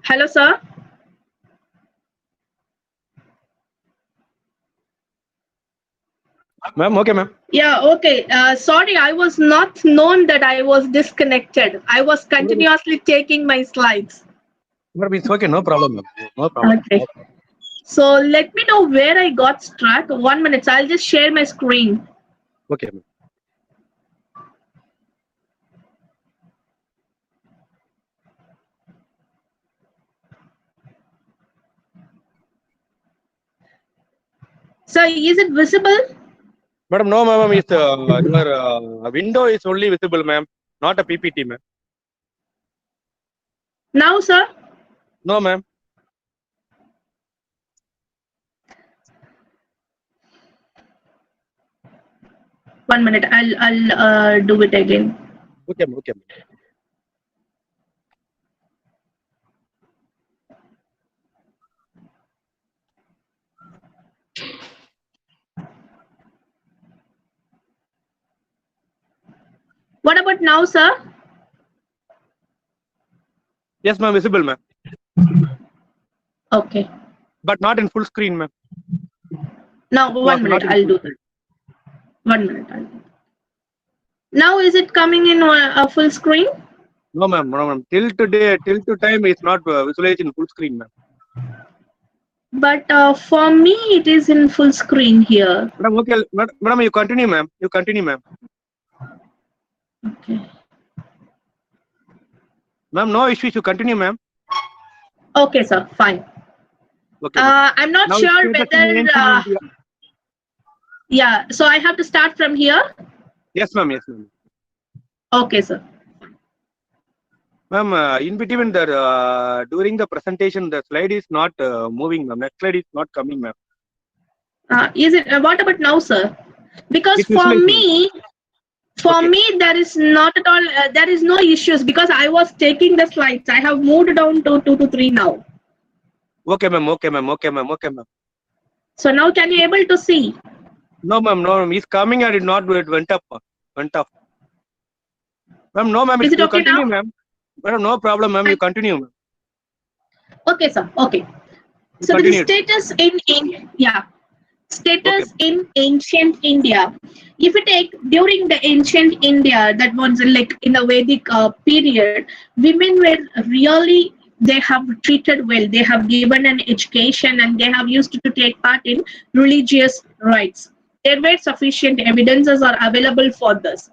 Hello, sir. Ma'am, okay, ma'am. Yeah, okay. Sorry, I was not known that I was disconnected. I was continuously taking my slides. Ma'am, it's okay, no problem, ma'am. No problem. Okay. So let me know where I got struck. 1 minute. I'll just share my screen. Okay, ma'am. So is it visible? Madam, no, ma'am. It's your window is only visible, ma'am. Not a PPT, ma'am. Now, sir? No, ma'am. One minute. I'll do it again. Okay, ma'am. Okay, ma'am. What about now, sir? Yes, ma'am. Visible, ma'am. Okay. But not in full screen, ma'am. Now, 1 minute. I'll do that. 1 minute. Now, is it coming in a full screen? No, ma'am. No, ma'am. Till today, till to time, it's not visualized in full screen, ma'am. But for me, it is in full screen here. Madam, okay. Madam, you continue, ma'am. You continue, ma'am. Okay. Ma'am, no issues. You continue, ma'am. Okay, sir. Fine. Okay, I'm not now sure whether. Yeah. So I have to start from here. Yes, ma'am. Yes, ma'am. Okay, sir. Ma'am, in between the during the presentation, the slide is not moving, ma'am. Next slide is not coming, ma'am. Is it? What about now, sir? Because It's for visualized, me, there is not at all. There is no issues because I was taking the slides. I have moved down to 2 to 3 now. Okay, ma'am. Okay, ma'am. Okay, ma'am. Okay, ma'am. So now, can you able to see? No, ma'am. No, ma'am. He's coming and it not it went up. Went up. Ma'am, no, ma'am. Is it You okay continue, now? ma'am. Madam, no problem, ma'am. You continue, ma'am. Okay, sir. Okay. You So the continue. status status Okay. in ancient India. If you take during the ancient India, that was like in the Vedic period, women were really, they have treated well. They have given an education and they have used to take part in religious rites. There were sufficient evidences are available for this.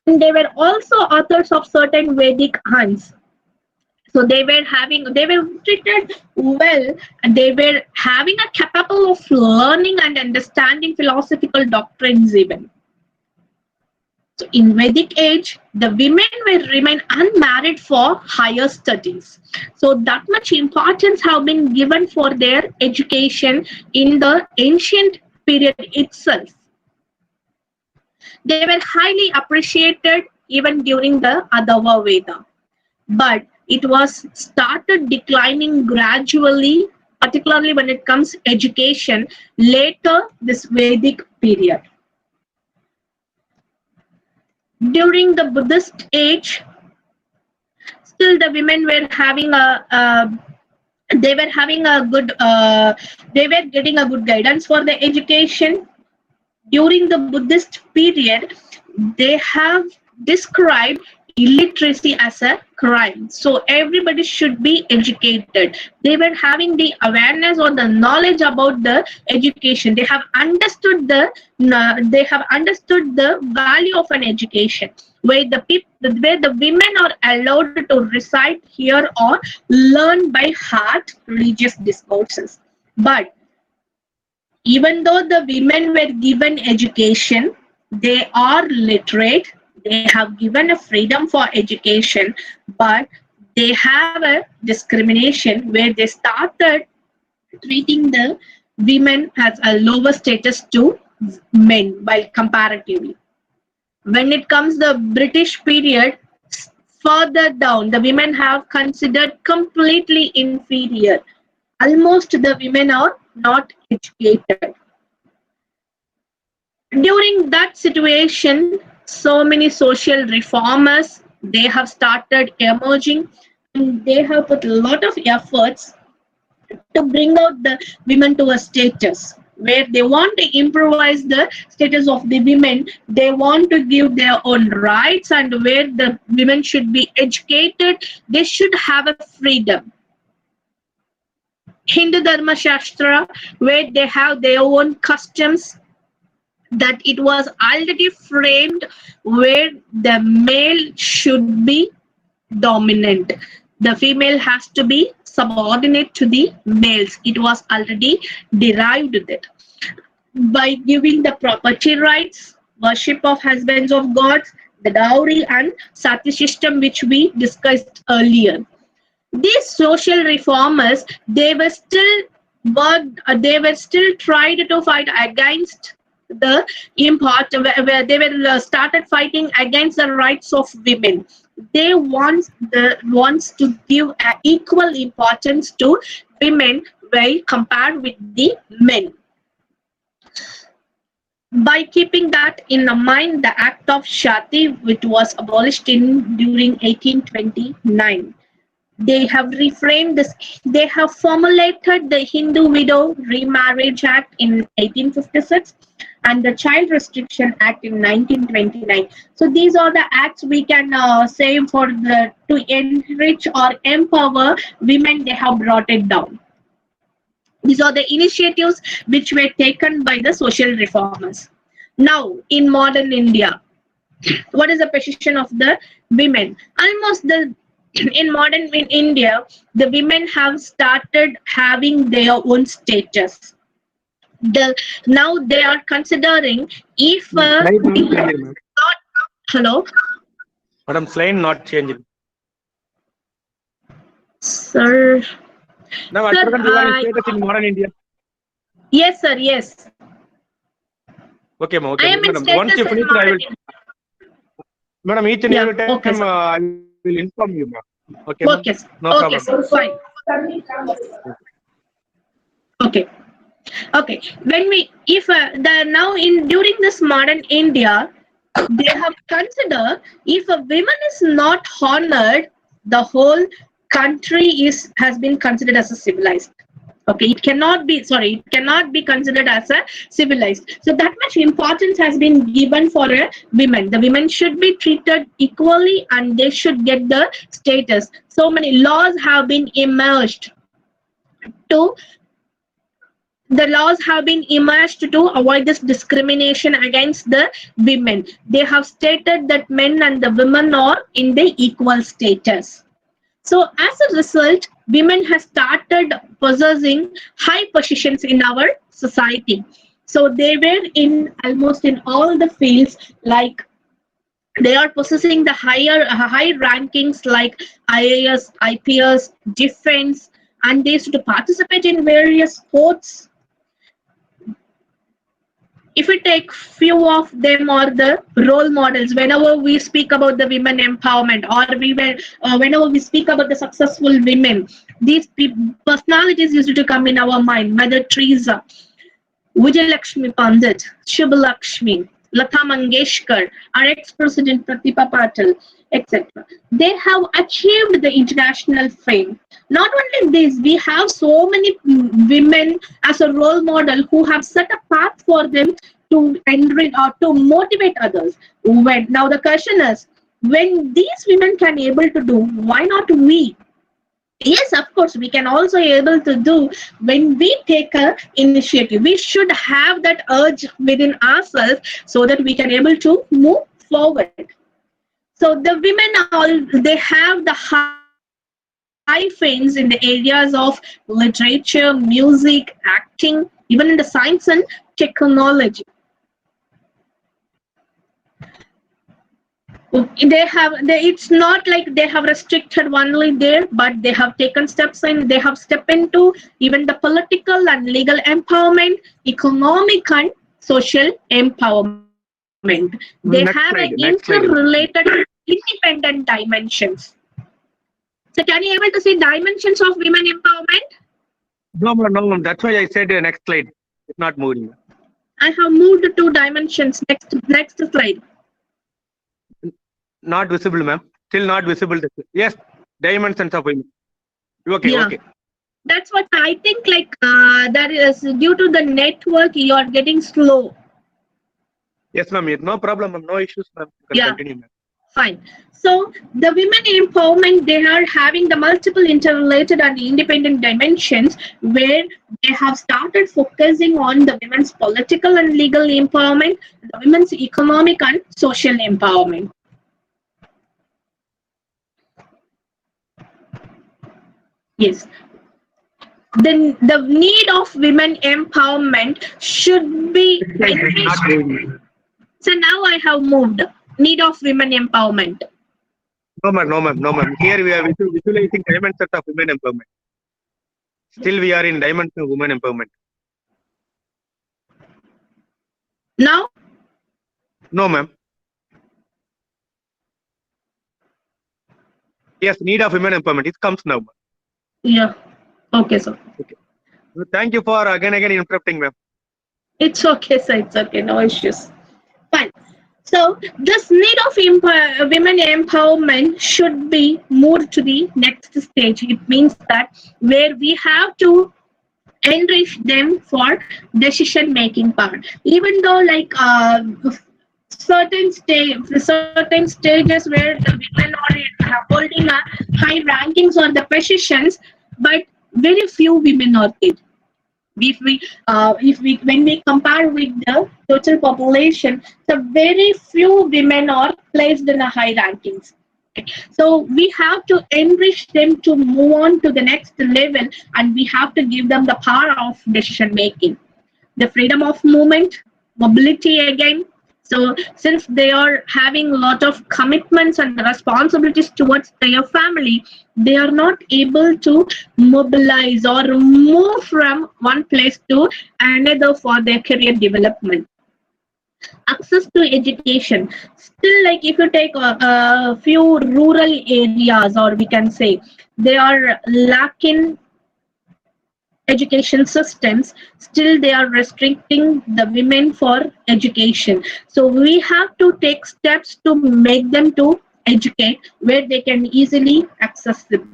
And they were also authors of certain Vedic hymns. So they were treated well, and they were having a capable of learning and understanding philosophical doctrines even. So in Vedic age, the women will remain unmarried for higher studies. So that much importance have been given for their education in the ancient period itself. They were highly appreciated even during the Adava Veda. But it was started declining gradually, particularly when it comes education later this Vedic period. During the Buddhist age, still the women were having they were having a good they were getting a good guidance for the education. During the Buddhist period, they have described illiteracy as a crime. So everybody should be educated. They were having the awareness or the knowledge about the education. They have understood the value of an education, where the women are allowed to recite, hear, or learn by heart religious discourses. But even though the women were given education, they are literate, they have given a freedom for education, but they have a discrimination where they started treating the women as a lower status to men while comparatively. When it comes the British period, further down, the women have considered completely inferior. Almost the women are not educated. During that situation, so many social reformers they have started emerging, and they have put a lot of efforts to bring out the women to a status where they want to improvise the status of the women. They want to give their own rights, and where the women should be educated, they should have a freedom. Hindu Dharma Shastra, where they have their own customs, that it was already framed where the male should be dominant. The female has to be subordinate to the males. It was already derived that. By giving the property rights, worship of husbands of gods, the dowry and sati system which we discussed earlier. These social reformers, they were still tried to fight against the import, where they were started fighting against the rights of women. They wants to give equal importance to women while compared with the men. By keeping that in mind, the act of Shati, which was abolished in during 1829, they have reframed this. They have formulated the Hindu Widow Remarriage Act in 1856 and the Child Restriction Act in 1929. So these are the acts we can say for the to enrich or empower women. They have brought it down. These are the initiatives which were taken by the social reformers. Now, in modern India, what is the position of the women? Almost the in modern in India, the women have started having their own status. Now they are considering if Slide not changing, ma'am. hello, Madam, slide not changing. sir, Now, at sir, present, you are in status in modern India. yes, sir, yes, Okay, ma'am. I Okay, am in madam. Once you status in finish, I modern will. India. Madam, each and Yeah, every okay, time sir. I will inform you, ma'am. Okay, ma'am. Okay, sir. No Okay, problem. sir, fine. Okay. Okay, when we if the now in during this modern India, they have considered if a woman is not honored, the whole country is has been considered as a civilized. Okay, it cannot be it cannot be considered as a civilized. So that much importance has been given for a women. The women should be treated equally and they should get the status. So many laws have been emerged to the laws have been emerged to avoid this discrimination against the women. They have stated that men and the women are in the equal status. So as a result, women have started possessing high positions in our society. So they were in almost in all the fields, like they are possessing the high rankings like IAS, IPS, defense, and they used to participate in various sports. If we take few of them are the role models whenever we speak about the women empowerment, or whenever we speak about the successful women, these personalities used to come in our mind: Mother Teresa, Vijayalakshmi Pandit, Shubhalakshmi, Lata Mangeshkar, our ex-president Pratibha Patil, etc. They have achieved the international fame. Not only this, we have so many women as a role model who have set a path for them to enrich or to motivate others. Now the question is, when these women can able to do, why not we? Yes, of course, we can also able to do when we take a initiative. We should have that urge within ourselves so that we can able to move forward. So the women all they have the high fames in the areas of literature, music, acting, even in the science and technology. It's not like they have restricted only there, but they have taken steps in, they have stepped into even the political and legal empowerment, economic and social empowerment. They have an Next slide. interrelated independent dimensions. So can you able to see dimensions of women empowerment? No, that's why I said next slide. It's not moving. I have moved to dimensions. Next slide. Not visible, ma'am. Still not visible. Yes, dimensions of women. Okay, Yeah. okay. That's what I think. Like that is due to the network. You are getting slow. Yes, ma'am. No problem, ma'am. No issues, ma'am. You can Yeah. continue, ma'am. Fine. So the women empowerment, they are having the multiple interrelated and independent dimensions where they have started focusing on the women's political and legal empowerment, the women's economic and social empowerment. Yes. Then the need of women empowerment should be enriched. So now I have moved. Need of women empowerment. No, ma'am. Here we are visualizing dimensions of women empowerment. Still, we are in dimension of women empowerment. Now? No, ma'am. Yes, need of women empowerment. It comes now. Yeah. Okay, sir. Okay. Thank you for again interrupting, ma'am. It's okay, sir. It's okay. No issues. Fine. So this need of women empowerment should be moved to the next stage. It means that where we have to enrich them for decision making part. Even though like certain stages where the women are holding a high rankings or the positions, but very few women are there. If we when we compare with the total population, so very few women are placed in the high rankings. So we have to enrich them to move on to the next level, and we have to give them the power of decision making, the freedom of movement, mobility again. So since they are having a lot of commitments and responsibilities towards their family, they are not able to mobilize or move from one place to another for their career development. Access to education. Still, like if you take a few rural areas, or we can say they are lacking education systems, still they are restricting the women for education. So we have to take steps to make them to educate where they can easily access the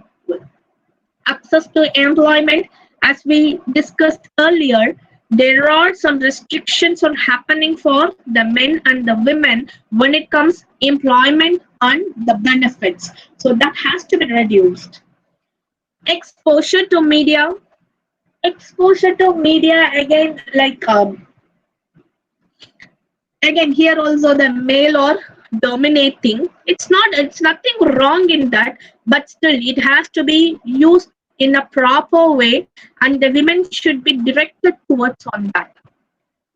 access to employment. As we discussed earlier, there are some restrictions on happening for the men and the women when it comes employment and the benefits, so that has to be reduced. Exposure to media. Exposure to media again, like again here also the male or dominating. It's nothing wrong in that, but still it has to be used in a proper way, and the women should be directed towards on that.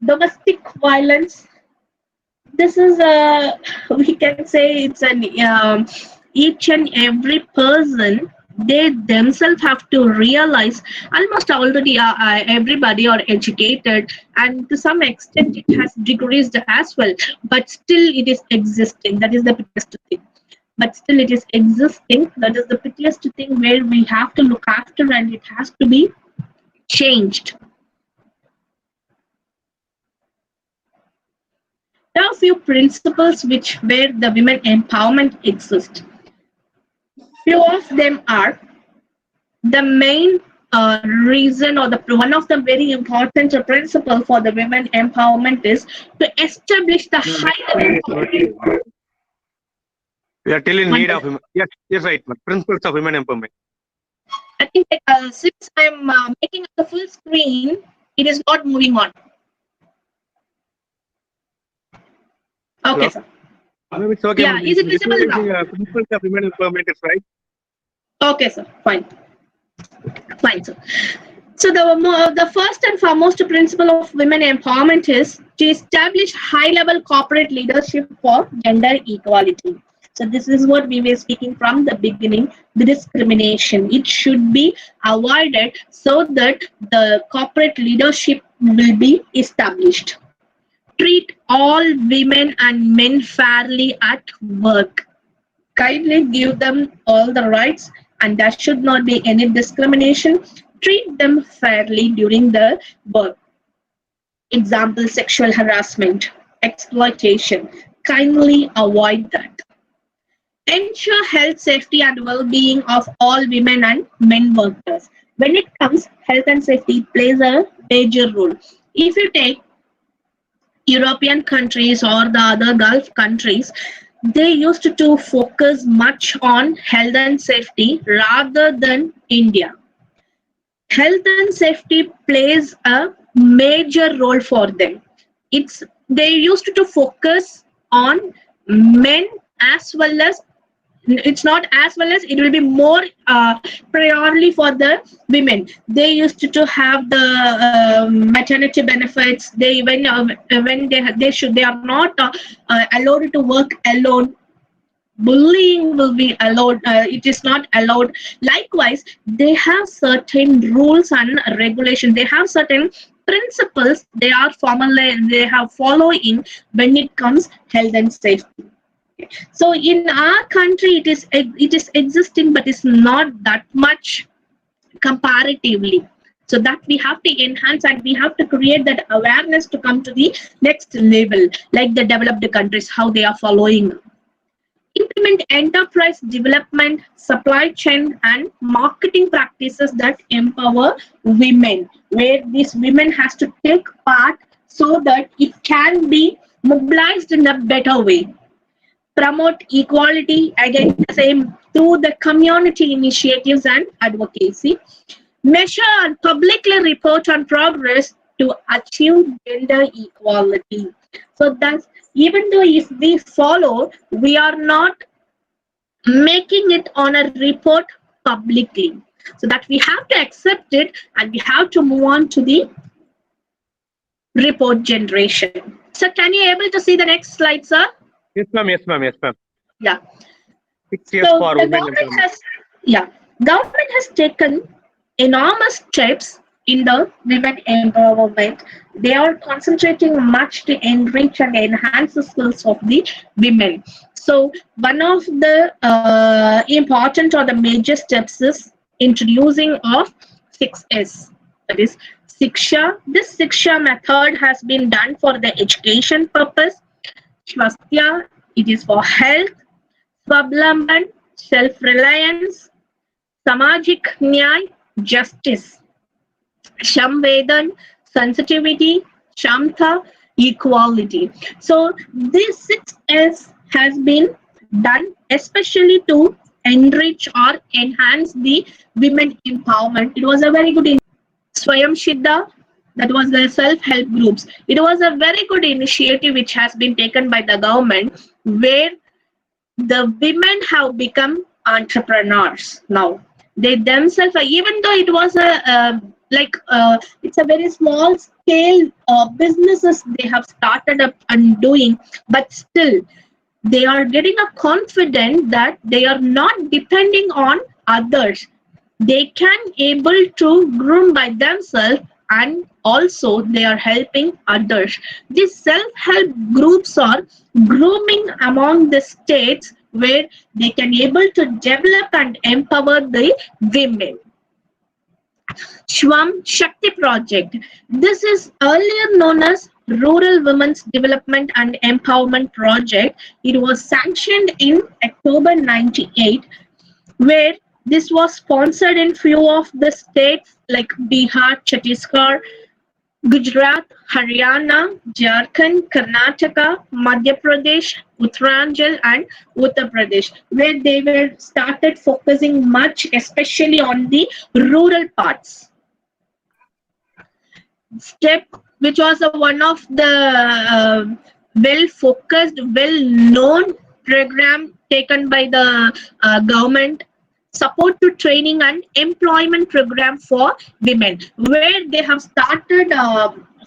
Domestic violence. This is a, we can say it's an each and every person, they themselves have to realize. Almost already everybody are educated, and to some extent it has decreased as well, but still it is existing. That is the biggest thing. But still it is existing. That is the prettiest thing where we have to look after, and it has to be changed. There are a few principles which where the women empowerment exists. Few of them are the main reason, or the one of the very important principle for the women empowerment is to establish the high level. We are still in need of women. Yes, right. Principles of women empowerment. I think since I'm making the full screen, it is not moving on. Okay, Hello? sir. No, it's okay. Yeah, is it visible now? Principles of women empowerment is right. Okay, sir. Fine. Fine, sir. So the first and foremost principle of women empowerment is to establish high-level corporate leadership for gender equality. So this is what we were speaking from the beginning, the discrimination. It should be avoided so that the corporate leadership will be established. Treat all women and men fairly at work. Kindly give them all the rights, and there should not be any discrimination. Treat them fairly during the work. Example, sexual harassment, exploitation. Kindly avoid that. Ensure health, safety, and well-being of all women and men workers. When it comes, health and safety plays a major role. If you take European countries or the other Gulf countries, they used to focus much on health and safety rather than India. Health and safety plays a major role for them. It's they used to focus on men as well as it's not as well as it will be more priority for the women. They used to have the maternity benefits. They when they are not allowed to work alone. Bullying will be allowed. It is not allowed. Likewise, they have certain rules and regulations. They have certain principles they are they have following when it comes health and safety. So in our country, it is existing, but it's not that much comparatively. So that we have to enhance and we have to create that awareness to come to the next level, like the developed countries, how they are following. Implement enterprise development, supply chain, and marketing practices that empower women, where these women has to take part so that it can be mobilized in a better way. Promote equality, again the same, through the community initiatives and advocacy. Measure and publicly report on progress to achieve gender equality. So that's, even though if we follow, we are not making it on a report publicly. So that we have to accept it and we have to move on to the report generation. So can you able to see the next slide, sir? Yes, ma'am. Yes, ma'am. Yes, ma'am. Yeah. 6 years So for the women government empowerment. has, yeah, government has taken enormous steps in the women empowerment. They are concentrating much to enrich and enhance the skills of the women. So one of the important or the major steps is introducing of 6S. That is Siksha. This Siksha method has been done for the education purpose. Swasthya, it is for health. Swablamban, self-reliance. Samajik Nyay, justice. Shamvedan, sensitivity. Shamtha, equality. So this 6S has been done especially to enrich or enhance the women empowerment. It was a very good Swayam Siddha, that was the self-help groups. It was a very good initiative which has been taken by the government, where the women have become entrepreneurs now. They themselves, even though it was it's a very small scale businesses they have started up and doing, but still they are getting a confidence that they are not depending on others. They can able to groom by themselves, and also they are helping others. These self-help groups are grooming among the states where they can able to develop and empower the women. Shwam Shakti Project. This is earlier known as Rural Women's Development and Empowerment Project. It was sanctioned in October 98, where this was sponsored in few of the states like Bihar, Chhattisgarh, Gujarat, Haryana, Jharkhand, Karnataka, Madhya Pradesh, Uttaranchal, and Uttar Pradesh, where they were started focusing much, especially on the rural parts. Step, which was one of the well focused, well known program taken by the government. Support to training and employment program for women, where they have started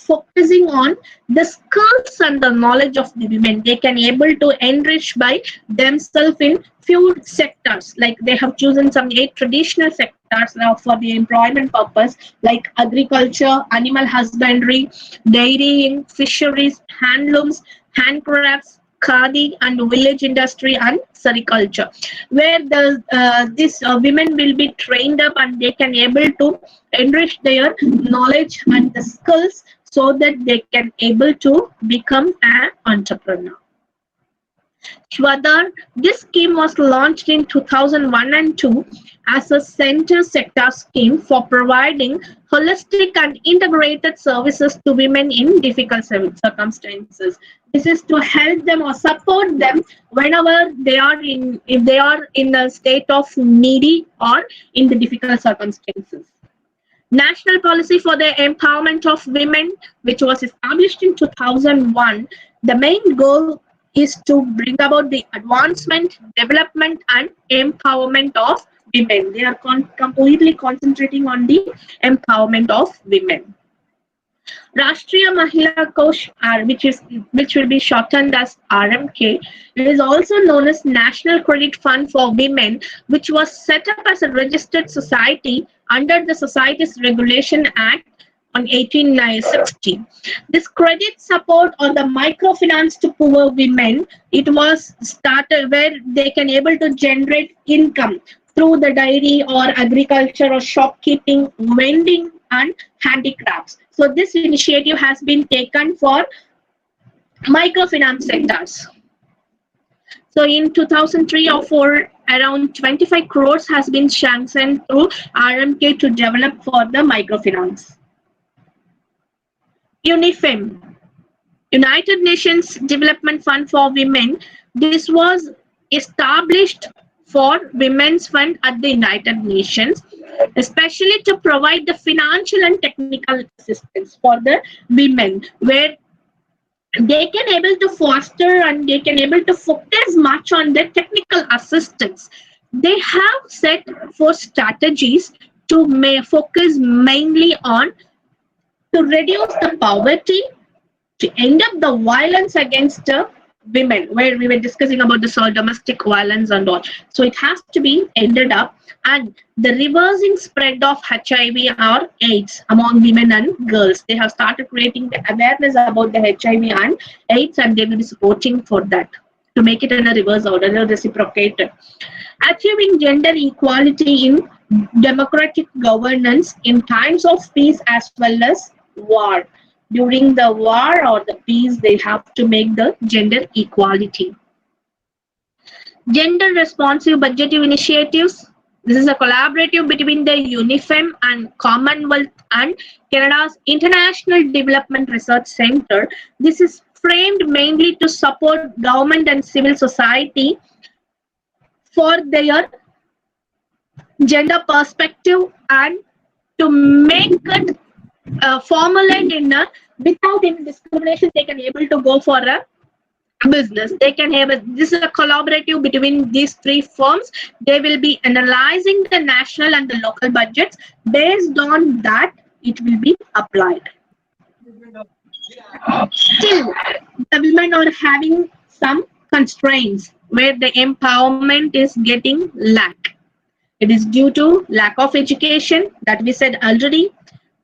focusing on the skills and the knowledge of the women. They can able to enrich by themselves in few sectors, like they have chosen some 8 traditional sectors sectors for the employment purpose, like agriculture, animal husbandry, dairying, fisheries, handlooms, handcrafts, khadi, and village industry and sericulture, where these women will be trained up and they can able to enrich their knowledge and the skills so that they can able to become an entrepreneur. Shwadar, this scheme was launched in 2001 and 2 as a center sector scheme for providing holistic and integrated services to women in difficult circumstances. This is to help them or support them whenever they are in, if they are in a state of needy or in the difficult circumstances. National Policy for the Empowerment of Women, which was established in 2001, the main goal is to bring about the advancement, development, and empowerment of women. They are completely concentrating on the empowerment of women. Rashtriya Mahila Kosh, which will be shortened as RMK, it is also known as National Credit Fund for Women, which was set up as a registered society under the Societies Regulation Act on 1860. This credit support or the microfinance to poor women, it was started where they can able to generate income through the dairy or agriculture or shopkeeping, vending, and handicrafts. So this initiative has been taken for microfinance sectors. So in 2003 or 4, around 25 crores has been sanctioned through RMK to develop for the microfinance. UNIFEM, United Nations Development Fund for Women. This was established for Women's Fund at the United Nations, especially to provide the financial and technical assistance for the women, where they can able to foster and they can able to focus much on the technical assistance. They have set for strategies to focus mainly on to reduce the poverty, to end up the violence against women, where we were discussing about the domestic violence and all. So it has to be ended up, and the reversing spread of HIV or AIDS among women and girls. They have started creating the awareness about the HIV and AIDS, and they will be supporting for that to make it in a reverse order, reciprocated. Achieving gender equality in democratic governance in times of peace as well as war. During the war or the peace, they have to make the gender equality. Gender responsive budgeting initiatives. This is a collaborative between the UNIFEM and Commonwealth and Canada's International Development Research Centre. This is framed mainly to support government and civil society for their gender perspective and to make it formulate in a without any discrimination. They can able to go for a business. They can have this is a collaborative between these three firms. They will be analyzing the national and the local budgets. Based on that, it will be applied. Still, the women are having some constraints where the empowerment is getting lack. It is due to lack of education that we said already.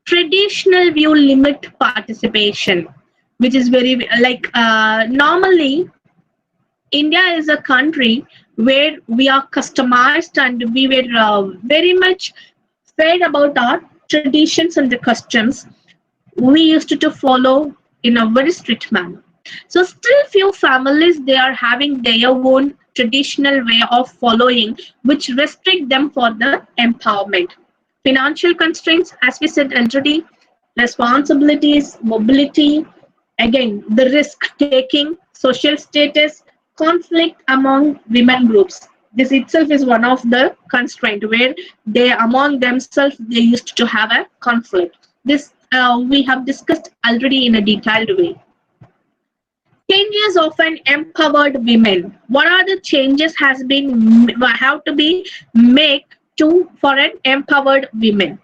Traditional view limit participation, which is very normally India is a country where we are customized and we were very much fed about our traditions and the customs. We used to follow in a very strict manner. So still few families, they are having their own traditional way of following, which restrict them for the empowerment. Financial constraints, as we said already, responsibilities, mobility, again, the risk taking, social status, conflict among women groups. This itself is one of the constraints where they among themselves they used to have a conflict. This we have discussed already in a detailed way. Changes of an empowered women. What are the changes have to be made for an empowered women?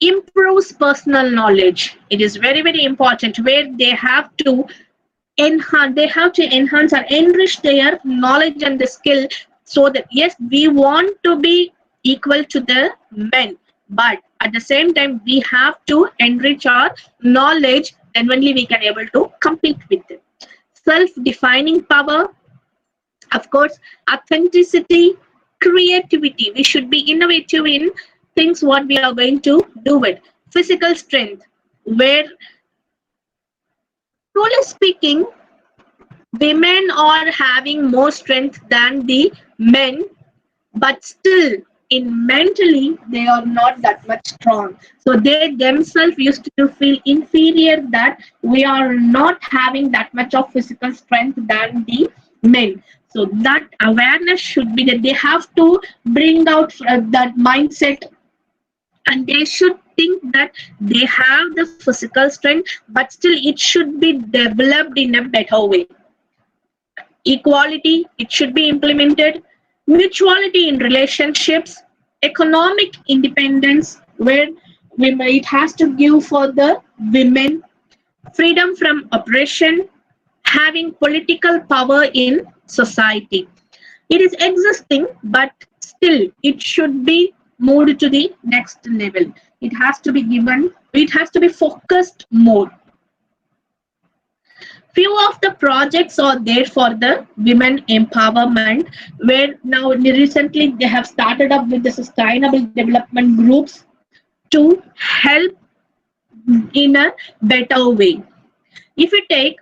Improves personal knowledge. It is very, very important where they have to enhance and enrich their knowledge and the skill, so that yes, we want to be equal to the men. but at the same time we have to enrich our knowledge, then only we can able to compete with them. Self-defining power, of course, authenticity, creativity. We should be innovative in things what we are going to do with. Physical strength, where truly speaking, women are having more strength than the men, but still in mentally they are not that much strong, so they themselves used to feel inferior that we are not having that much of physical strength than the men. So that awareness should be that they have to bring out that mindset, and they should think that they have the physical strength, but still it should be developed in a better way. Equality, it should be implemented. Mutuality in relationships, economic independence, where women, it has to give for the women, freedom from oppression, having political power in society. It is existing, but still it should be moved to the next level. It has to be given, it has to be focused more. Few of the projects are there for the women empowerment, where now recently they have started up with the sustainable development groups to help in a better way. If you take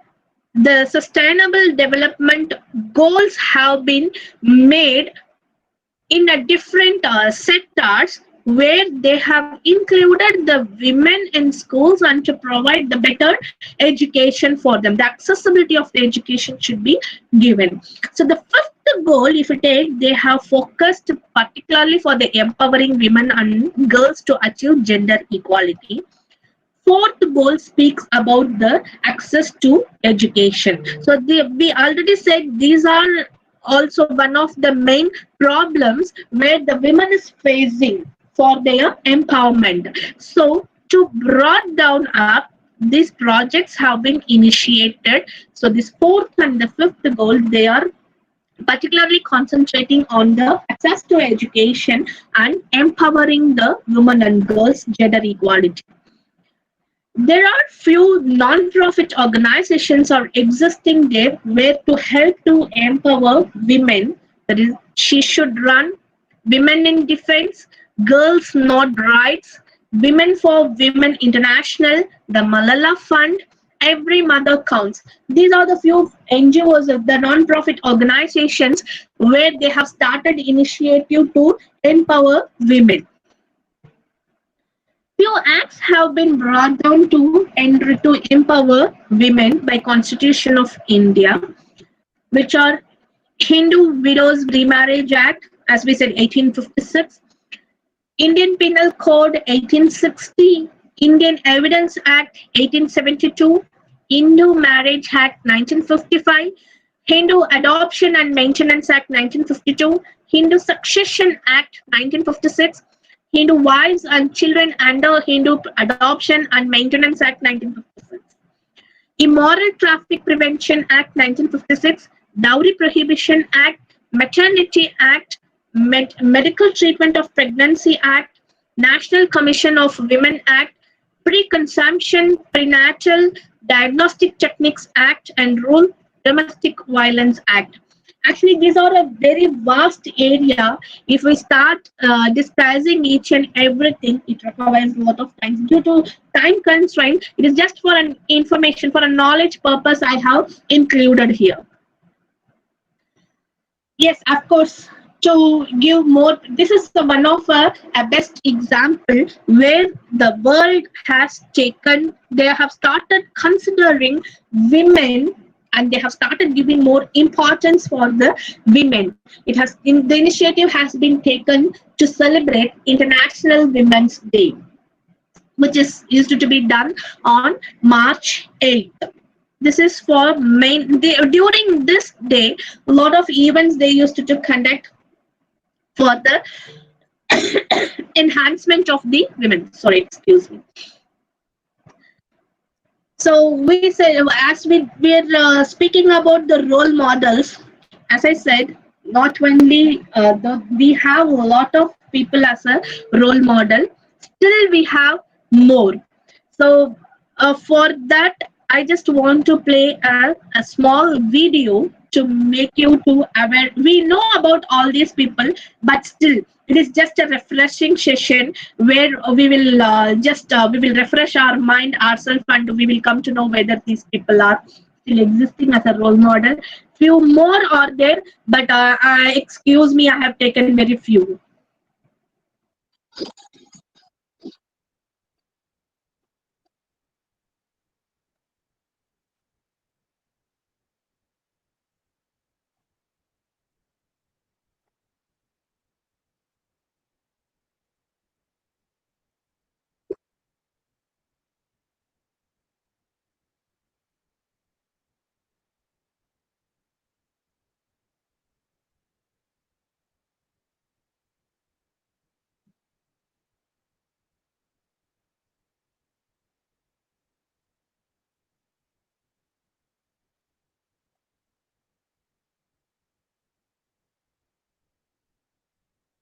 the sustainable development goals have been made in a different sectors, where they have included the women in schools and to provide the better education for them. The accessibility of the education should be given. So the fifth goal, if you take, they have focused particularly for the empowering women and girls to achieve gender equality. Fourth goal speaks about the access to education. So we already said these are also one of the main problems where the women is facing for their empowerment. So to broad down up, these projects have been initiated. So this fourth and the fifth goal, they are particularly concentrating on the access to education and empowering the women and girls gender equality. There are few non-profit organizations are existing there where to help to empower women. That is, she should run Women in Defense, Girls Not Rights, Women for Women International, the Malala Fund, Every Mother Counts. These are the few NGOs, the non-profit organizations where they have started initiative to empower women. Few acts have been brought down to empower women by Constitution of India, which are Hindu Widows Remarriage Act, as we said, 1856, Indian Penal Code 1860, Indian Evidence Act 1872, Hindu Marriage Act 1955, Hindu Adoption and Maintenance Act 1952, Hindu Succession Act 1956, Hindu Wives and Children under Hindu Adoption and Maintenance Act 1956, Immoral Traffic Prevention Act 1956, Dowry Prohibition Act, Maternity Act, Medical Treatment of Pregnancy Act, National Commission of Women Act, Pre-Consumption Prenatal Diagnostic Techniques Act, and Rule Domestic Violence Act. Actually, these are a very vast area. If we start discussing each and everything, it requires a lot of time. Due to time constraint, it is just for an information, for a knowledge purpose I have included here. Yes, of course, to give more, this is the one of a best example where the world has taken, they have started considering women, and they have started giving more importance for the women. It has the initiative has been taken to celebrate International Women's Day, which is used to be done on March 8th. This is for during this day, a lot of events they used to conduct for the enhancement of the women. Sorry, excuse me. So we say, as we're speaking about the role models, as I said, not only we have a lot of people as a role model. Still we have more. So for that, I just want to play a small video to make you to aware. We know about all these people, but still it is just a refreshing session where we will just we will refresh our mind ourselves, and we will come to know whether these people are still existing as a role model. Few more are there, but excuse me, I have taken very few.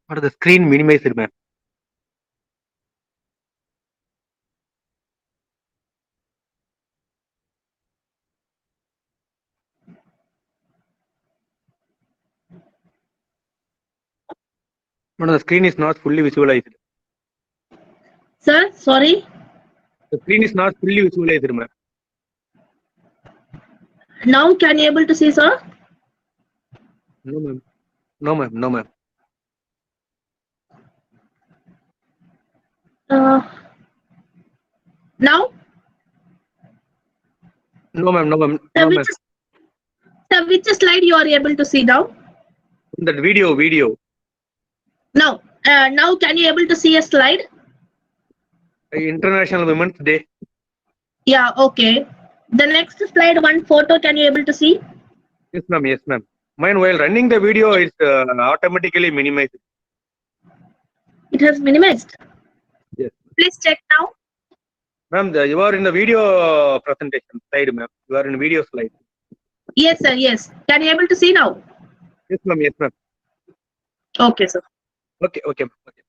Or the screen minimized, ma'am. No, the screen is not fully visualized. Sir, sorry. The screen is not fully visualized, ma'am. Now can you able to see, sir? No, ma'am. No, ma'am. No, ma'am. Uh, Now, No, ma'am. No, ma'am. sir, No, ma'am. which slide you are able to see now? That video. Now can you able to see a slide? International Women's Day. Yeah, okay. The next slide, one photo, can you able to see? Yes, ma'am. Yes, ma'am. Mine, while running the video, it's automatically minimized. It has minimized. Yes. Please check now. Ma'am, you are in the video presentation slide, ma'am. You are in video slide. Yes, sir. Yes. Can you able to see now? Yes, ma'am. Yes, ma'am. Okay, sir. Okay, okay, ma'am. Okay.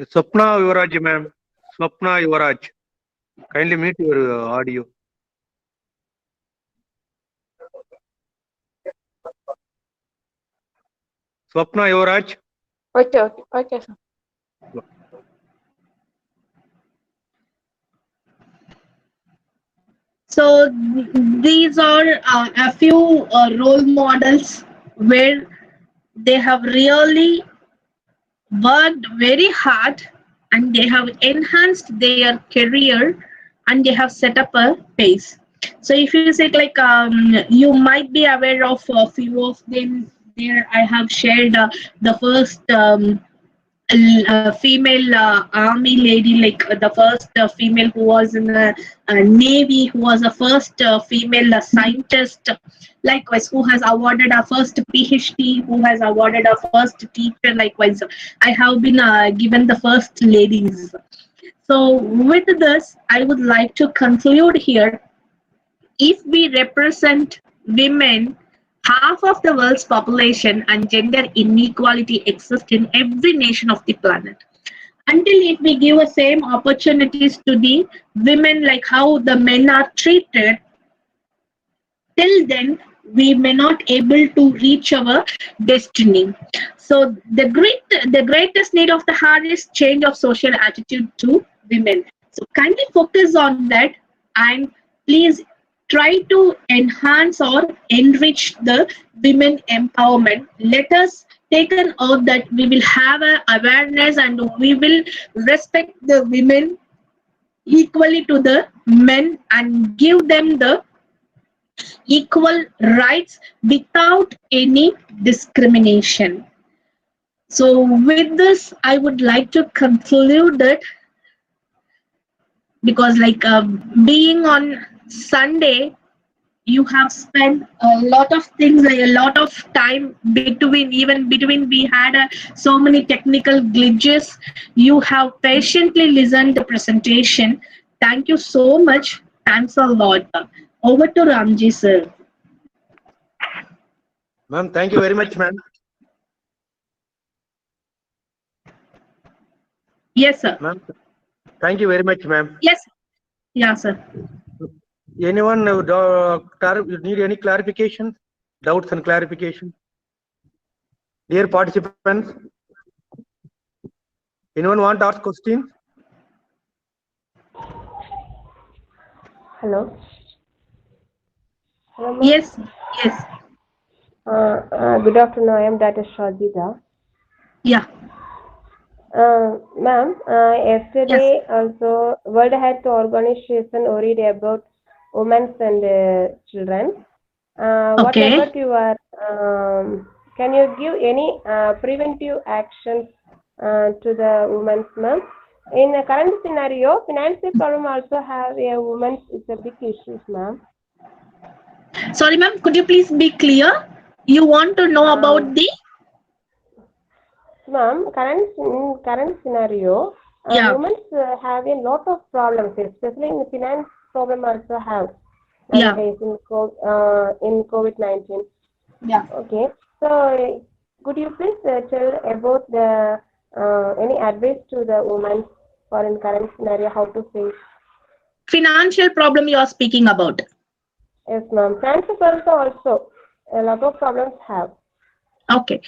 Swapna Yuvaraj, ma'am. Swapna Yuvaraj. Kindly mute your audio. Swapna Yuvaraj. Okay, sir. So these are a few role models where they have really worked very hard, and they have enhanced their career, and they have set up a pace. So if you say like you might be aware of a few of them there, I have shared the first female army lady, like the first female who was in the navy, who was the first female scientist, likewise who has awarded our first PhD, who has awarded our first teacher. Likewise, I have been given the first ladies. So with this, I would like to conclude here. If we represent women, half of the world's population and gender inequality exists in every nation of the planet. Until if we give the same opportunities to the women like how the men are treated, till then we may not able to reach our destiny. So the greatest need of the heart is change of social attitude to women. So kindly focus on that, and please try to enhance or enrich the women empowerment. Let us take an oath that we will have a awareness and we will respect the women equally to the men and give them the equal rights without any discrimination. So with this, I would like to conclude that, because being on Sunday, you have spent a lot of things, like a lot of time between we had so many technical glitches. You have patiently listened the presentation. Thank you so much. Thanks a lot. Over to Ramji sir. Ma'am, thank you very much, ma'am. Yes sir. Ma'am, thank you very much, ma'am. Yes. Yeah sir. Anyone need any clarification, doubts and clarification? Dear participants, anyone want to ask questions? Hello. Hello. Yes. Yes. Good afternoon. I am Dr. Shadida. Yeah. Ma'am, yesterday also World Health Organization worried about women and children. What Okay. about your? Can you give any preventive actions to the women, ma'am? In the current scenario, financial problem also have a woman. It's a big issue, ma'am. Sorry, ma'am. Could you please be clear? You want to know about the? Ma'am, current scenario, Yeah. women have a lot of problems, especially in the finance problem also have Yeah. nowadays in COVID-19. Yeah. Okay, so could you please tell about the any advice to the women for in current scenario how to face? Financial problem you are speaking about. Yes, ma'am. Financial problems also a lot of problems have. Okay.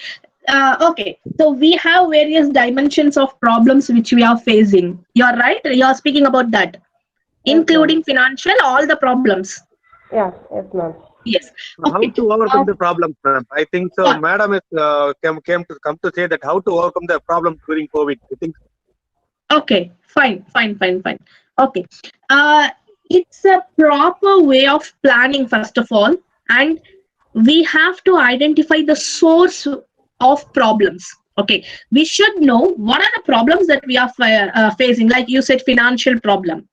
Okay. So we have various dimensions of problems which we are facing. You are right. You are speaking about that, Yes, including ma'am. financial, all the problems. Yes, yes, ma'am. Yes. How Okay. to overcome the problem, ma'am? I think so. Yeah. Madam is come to say that how to overcome the problem during COVID. I think. Okay. Fine. Okay. It's a proper way of planning, first of all, and we have to identify the source of problems. Okay, we should know what are the problems that we are facing. Like you said, financial problem,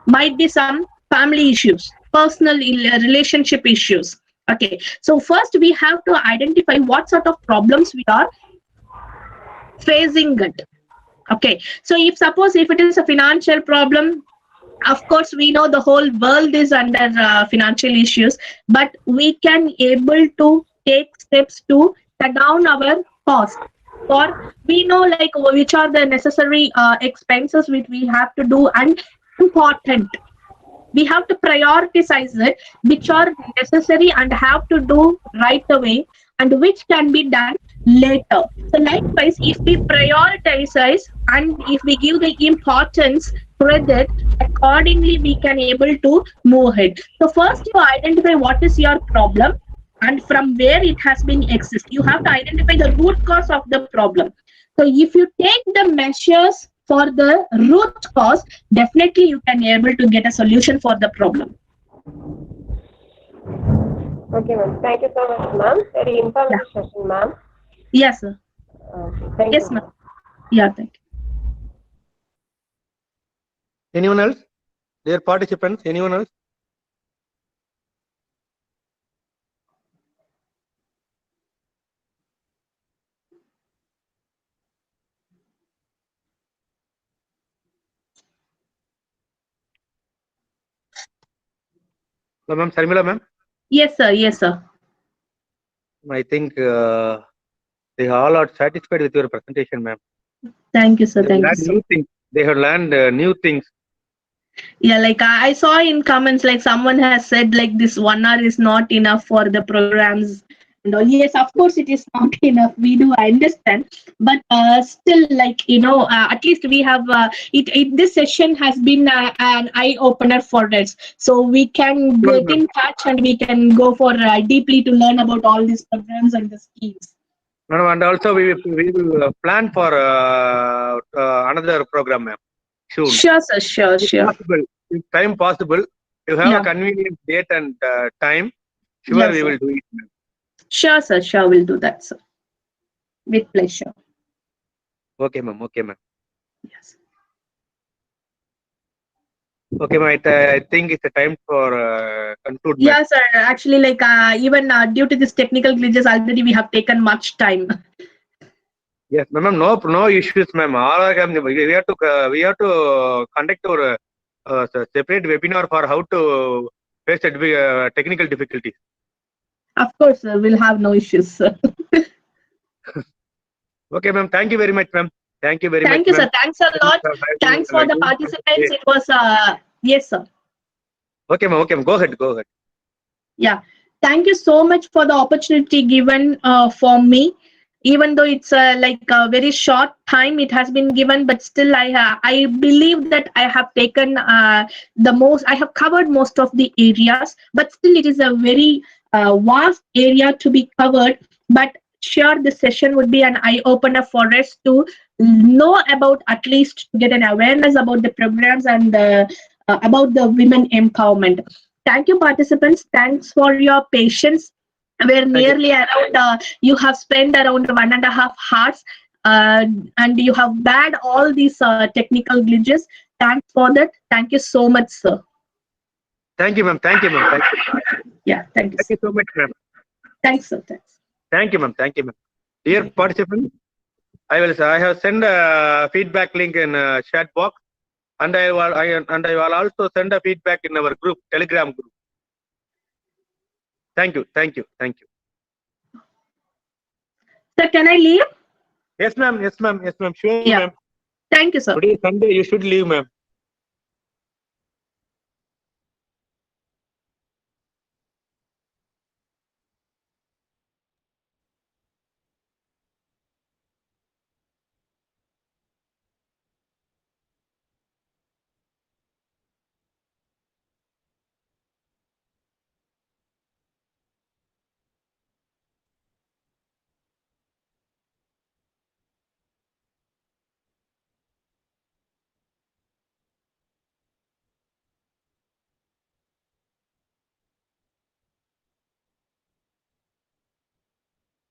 might be some family issues, personal relationship issues. Okay, so first we have to identify what sort of problems we are facing it. Okay, so if it is a financial problem, of course we know the whole world is under financial issues, but we can able to take steps to cut down our cost, or we know like which are the necessary expenses which we have to do, and important, we have to prioritize it, which are necessary and have to do right away, and which can be done later. So likewise, if we prioritize and if we give the importance credit, accordingly we can able to move ahead. So first you identify what is your problem and from where it has been exist. You have to identify the root cause of the problem. So if you take the measures for the root cause, definitely you can able to get a solution for the problem. Okay, ma'am. Thank you so much, ma'am. Very Yeah. informative session, ma'am. Yes, sir. Thank Yes, you, ma'am. ma'am. Yeah, thank you. Anyone else? Dear participants, anyone else? Hello, ma'am. Sarmila, ma'am. Yes, sir. Yes, sir. I think they all are satisfied with your presentation, ma'am. Thank you, sir. They have Thank you learned so. new things. They have learned new things. Yeah, like I saw in comments, like someone has said, like this 1 hour is not enough for the programs. And all. Yes, of course, it is not enough. We do understand, but still, like at least we have it. This session has been an eye opener for us, so we can Sure, get ma'am. in touch and we can go for deeply to learn about all these programs and the schemes. No, and also we will plan for another program, ma'am. Soon. Sure, sir. Sure, If sure. possible, if time possible, you have a Yeah, convenient date and time. Sure, yes, we sir. will do it, ma'am. Sure, sir. Sure, we'll do that, sir. With pleasure. Okay, ma'am. Okay, ma'am. Yes. Okay, ma'am. I think it's a time for conclude, ma'am. Yeah, sir. Actually, like even due to this technical glitches, already we have taken much time. Yes, ma'am. No issues, ma'am. All are, we have to conduct our separate webinar for how to face technical difficulties. Of course, sir, we'll have no issues, sir. Okay, ma'am. Thank you very much, ma'am. Thank you very much, Thank you, ma'am. sir. Thanks a lot. Thanks for the participants. It was yes, sir. Okay, ma'am. Okay, ma'am. Go ahead. Go ahead. Yeah. Thank you so much for the opportunity given for me. Even though it's like a very short time it has been given, but still I believe that I have taken the most. I have covered most of the areas, but still it is a very vast area to be covered. But sure, the session would be an eye opener for us to know about, at least get an awareness about the programs and about the women empowerment. Thank you, participants. Thanks for your patience. We're Thank you. nearly around, you have spent around 1.5 hours and you have bagged all these technical glitches. Thanks for that. Thank you so much, sir. Thank you, ma'am. Thank you, ma'am. Thank you. Yeah, thank you, Thank sir. you so much, ma'am. Thanks, sir. Thanks. Thank you, ma'am. Thank you, ma'am. Dear participants, I have sent a feedback link in chat box, and I will also send a feedback in our group, Telegram group. Thank you. Thank you. Thank you. Sir, can I leave? Yes, ma'am. Yes, ma'am. Yes, ma'am. Sure, Yeah. ma'am. Thank you, sir. Today is Sunday. You should leave, ma'am.